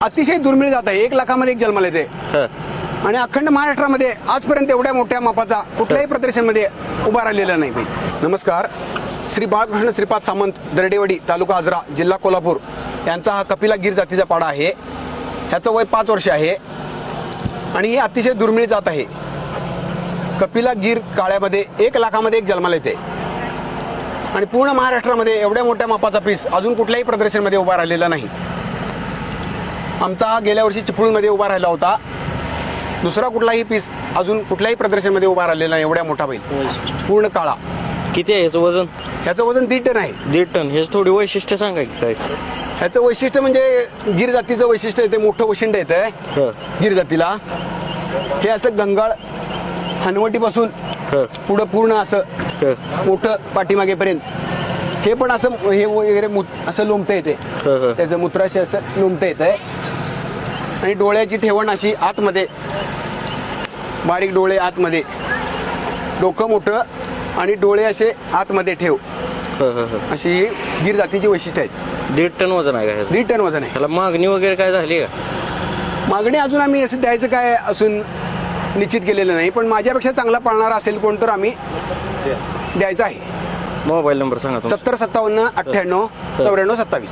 अतिशय दुर्मिळ जात आहे. 1 लाखामध्ये एक जन्माला येते हं. आणि अखंड महाराष्ट्रामध्ये आजपर्यंत एवढ्या मोठ्या मापाचा कुठल्याही प्रदर्शनमध्ये उभा राहिलेला नाही बैल. नमस्कार. श्री बाळकृष्ण श्रीपाद सामंत दरडेवाडी तालुका आजरा जिल्हा कोल्हापूर यांचा हा कपिला गिर जातीचा पाडा आहे. ह्याचं वय 5 वर्ष आहे आणि ही अतिशय दुर्मिळ जात आहे. कपिला गिर काळ्यामध्ये 1 लाखामध्ये एक जन्माला येते आणि पूर्ण महाराष्ट्रामध्ये एवढ्या मोठ्या मापाचा पीस अजून कुठल्याही प्रदर्शनमध्ये उभा राहिलेला नाही. आमचा हा गेल्या वर्षी चिपळूणमध्ये उभा राहिला होता. दुसरा कुठलाही पीस अजून कुठल्याही प्रदर्शनमध्ये उभा राहिलेला नाही. एवढ्या मोठा बैल पूर्ण काळा. किती आहे याचं वजन? ह्याचं वजन 1.5 टन आहे. 1.5 टन. हे थोडी वैशिष्ट्य सांगा की काय? ह्याचं वैशिष्ट्य म्हणजे गिर जातीचं वैशिष्ट्य येते, मोठं वशिंड येतं हं. गिर जातीला. हे असं गंगाळ हनवटीपासून हं. पुढं पूर्ण असं हं. मोठं पाठीमागेपर्यंत हे पण असं हे वगैरे असं लोंबतं येते. हं. त्याचं मूत्राशी असं लोंबतं येतंय आणि डोळ्याची ठेवण अशी आतमध्ये, बारीक डोळे आतमध्ये, डोकं मोठं आणि डोळे असे आतमध्ये ठेव, अशी गिर जातीची वैशिष्ट्य आहेत. 1.5 टन वजन आहे का ह्याचं? 1.5 टन वजन आहे. त्याला मागणी वगैरे काय झाली का? मागणी अजून आम्ही असं द्यायचं काय असून निश्चित केलेलं नाही, पण माझ्यापेक्षा चांगला पाळणारा असेल कोण तर आम्ही द्यायचा आहे. मोबाईल नंबर सांगा तुमचा. 70 57 98 94 27.